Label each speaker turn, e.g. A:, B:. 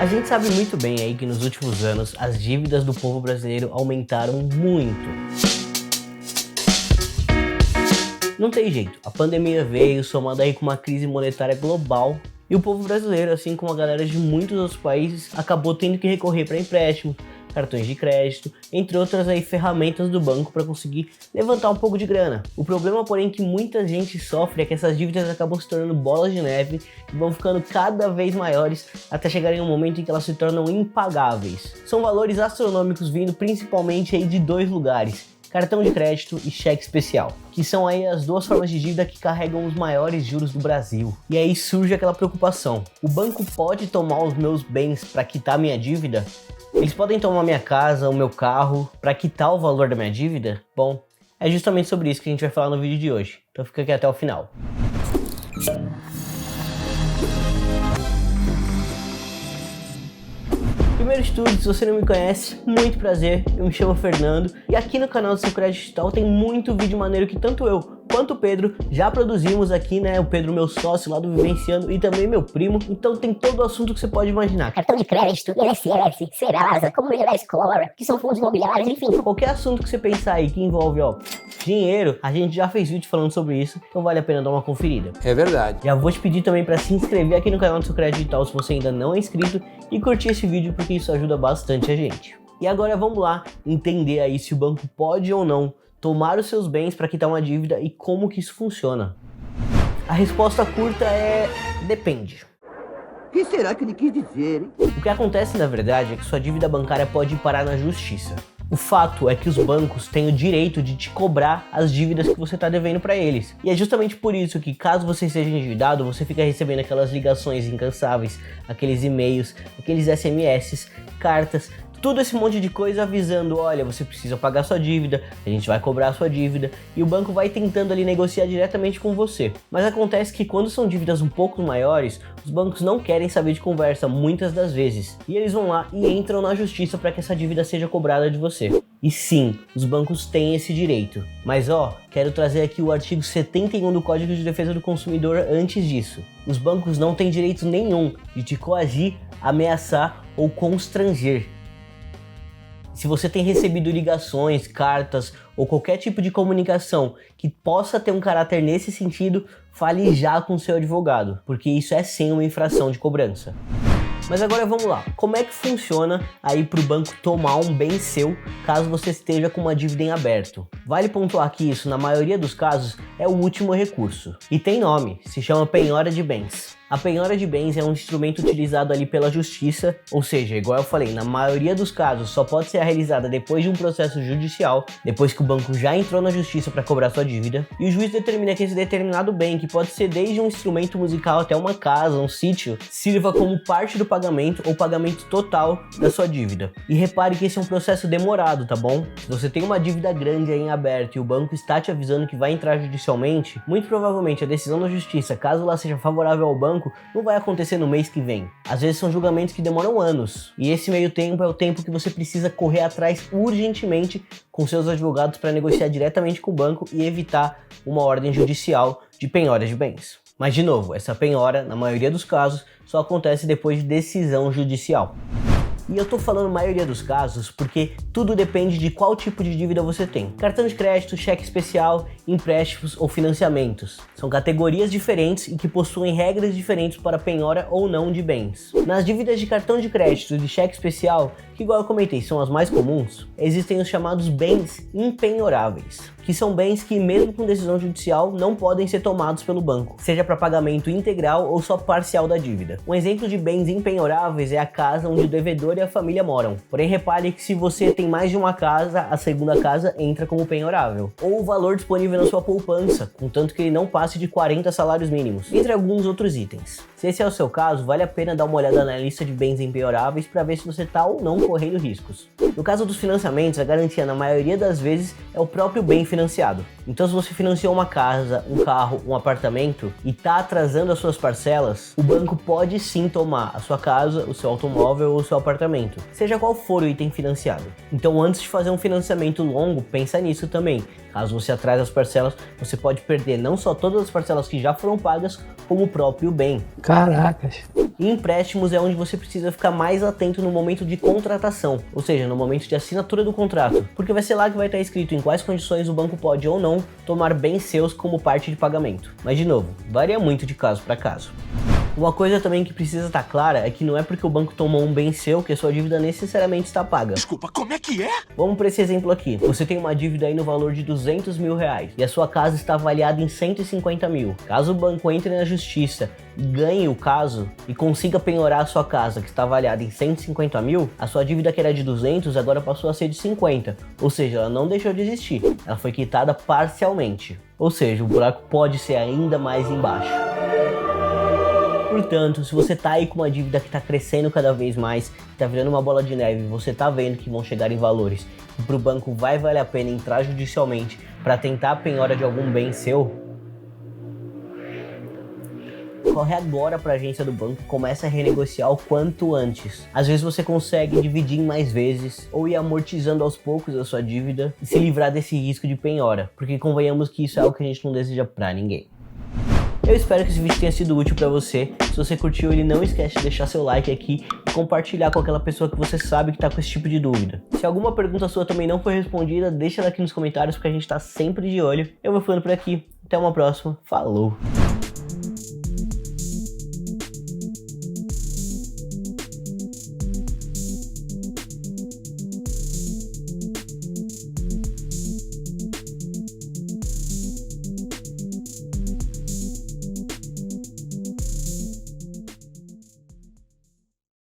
A: A gente sabe muito bem aí que nos últimos anos as dívidas do povo brasileiro aumentaram muito. Não tem jeito, a pandemia veio somada aí com uma crise monetária global e o povo brasileiro, assim como a galera de muitos outros países, acabou tendo que recorrer para empréstimos, cartões de crédito, entre outras aí ferramentas do banco para conseguir levantar um pouco de grana. O problema, porém, que muita gente sofre é que essas dívidas acabam se tornando bolas de neve e vão ficando cada vez maiores até chegarem um momento em que elas se tornam impagáveis. São valores astronômicos vindo principalmente aí de dois lugares: cartão de crédito e cheque especial, que são aí as duas formas de dívida que carregam os maiores juros do Brasil. E aí surge aquela preocupação: o banco pode tomar os meus bens para quitar minha dívida? Eles podem tomar minha casa, o meu carro, para quitar o valor da minha dívida? Bom, é justamente sobre isso que a gente vai falar no vídeo de hoje, então fica aqui até o final. Primeiro de tudo, se você não me conhece, muito prazer, eu me chamo Fernando e aqui no canal do Seu Crédito Digital tem muito vídeo maneiro que tanto eu quanto o Pedro já produzimos aqui, né? O Pedro, meu sócio lá do Vivenciando, e também meu primo, então tem todo o assunto que você pode imaginar:
B: cartão de crédito, INSS, Serasa, como melhorar a escola, que são fundos imobiliários, enfim.
A: Qualquer assunto que você pensar aí que envolve, dinheiro, a gente já fez vídeo falando sobre isso, então vale a pena dar uma conferida.
C: É verdade.
A: Já vou te pedir também para se inscrever aqui no canal do Seu Crédito Digital se você ainda não é inscrito e curtir esse vídeo porque isso ajuda bastante a gente. E agora vamos lá entender aí se o banco pode ou não tomar os seus bens para quitar uma dívida e como que isso funciona. A resposta curta é: depende.
D: O que será que ele quis dizer, hein?
A: O que acontece na verdade é que sua dívida bancária pode parar na justiça. O fato é que os bancos têm o direito de te cobrar as dívidas que você está devendo para eles. E é justamente por isso que, caso você seja endividado, você fica recebendo aquelas ligações incansáveis, aqueles e-mails, aqueles SMS, cartas, tudo esse monte de coisa avisando: olha, você precisa pagar sua dívida, a gente vai cobrar a sua dívida, e o banco vai tentando ali negociar diretamente com você. Mas acontece que quando são dívidas um pouco maiores, os bancos não querem saber de conversa muitas das vezes, e eles vão lá e entram na justiça para que essa dívida seja cobrada de você. E sim, os bancos têm esse direito. Mas quero trazer aqui o artigo 71 do Código de Defesa do Consumidor antes disso. Os bancos não têm direito nenhum de te coagir, ameaçar ou constranger. Se você tem recebido ligações, cartas ou qualquer tipo de comunicação que possa ter um caráter nesse sentido, fale já com seu advogado, porque isso é sim uma infração de cobrança. Mas agora vamos lá, como é que funciona aí para o banco tomar um bem seu caso você esteja com uma dívida em aberto? Vale pontuar que isso, na maioria dos casos, é o último recurso. E tem nome, se chama penhora de bens. A penhora de bens é um instrumento utilizado ali pela justiça, ou seja, igual eu falei, na maioria dos casos só pode ser realizada depois de um processo judicial, depois que o banco já entrou na justiça para cobrar sua dívida, e o juiz determina que esse determinado bem, que pode ser desde um instrumento musical até uma casa, um sítio, sirva como parte do pagamento ou pagamento total da sua dívida. E repare que esse é um processo demorado, tá bom? Se você tem uma dívida grande aí em aberto e o banco está te avisando que vai entrar judicialmente, muito provavelmente a decisão da justiça, caso ela seja favorável ao banco, não vai acontecer no mês que vem. Às vezes são julgamentos que demoram anos, e esse meio tempo é o tempo que você precisa correr atrás urgentemente com seus advogados para negociar diretamente com o banco e evitar uma ordem judicial de penhora de bens. Mas de novo, essa penhora, na maioria dos casos, só acontece depois de decisão judicial. E eu tô falando maioria dos casos porque tudo depende de qual tipo de dívida você tem. Cartão de crédito, cheque especial, empréstimos ou financiamentos. São categorias diferentes e que possuem regras diferentes para penhora ou não de bens. Nas dívidas de cartão de crédito e de cheque especial, que igual eu comentei, são as mais comuns, existem os chamados bens impenhoráveis, que são bens que, mesmo com decisão judicial, não podem ser tomados pelo banco, seja para pagamento integral ou só parcial da dívida. Um exemplo de bens impenhoráveis é a casa onde o devedor e a família moram. Porém, repare que se você tem mais de uma casa, a segunda casa entra como penhorável. Ou o valor disponível na sua poupança, contanto que ele não passe de 40 salários mínimos, entre alguns outros itens. Se esse é o seu caso, vale a pena dar uma olhada na lista de bens impenhoráveis para ver se você está ou não correndo riscos. No caso dos financiamentos, a garantia na maioria das vezes é o próprio bem financiado. Então, se você financiou uma casa, um carro, um apartamento e está atrasando as suas parcelas, o banco pode sim tomar a sua casa, o seu automóvel ou o seu apartamento, seja qual for o item financiado. Então, antes de fazer um financiamento longo, pensa nisso também. Caso você atrase as parcelas, você pode perder não só todas as parcelas que já foram pagas, como o próprio bem.
C: Caracas.
A: E empréstimos é onde você precisa ficar mais atento no momento de contratação, ou seja, no momento de assinatura do contrato, porque vai ser lá que vai estar escrito em quais condições o banco pode ou não tomar bens seus como parte de pagamento. Mas de novo, varia muito de caso para caso. Uma coisa também que precisa estar clara é que não é porque o banco tomou um bem seu que a sua dívida necessariamente está paga.
E: Desculpa, como é que é?
A: Vamos para esse exemplo aqui. Você tem uma dívida aí no valor de 200 mil reais e a sua casa está avaliada em 150 mil. Caso o banco entre na justiça e ganhe o caso e consiga penhorar a sua casa que está avaliada em 150 mil, a sua dívida que era de 200 agora passou a ser de 50. Ou seja, ela não deixou de existir. Ela foi quitada parcialmente. Ou seja, o buraco pode ser ainda mais embaixo. Portanto, se você tá aí com uma dívida que tá crescendo cada vez mais, que tá virando uma bola de neve, você tá vendo que vão chegar em valores e pro banco vai valer a pena entrar judicialmente para tentar a penhora de algum bem seu, corre agora para a agência do banco e começa a renegociar o quanto antes. Às vezes você consegue dividir em mais vezes ou ir amortizando aos poucos a sua dívida e se livrar desse risco de penhora, porque convenhamos que isso é algo que a gente não deseja para ninguém. Eu espero que esse vídeo tenha sido útil para você. Se você curtiu ele, não esquece de deixar seu like aqui e compartilhar com aquela pessoa que você sabe que tá com esse tipo de dúvida. Se alguma pergunta sua também não foi respondida, deixa ela aqui nos comentários porque a gente tá sempre de olho. Eu vou ficando por aqui. Até uma próxima. Falou!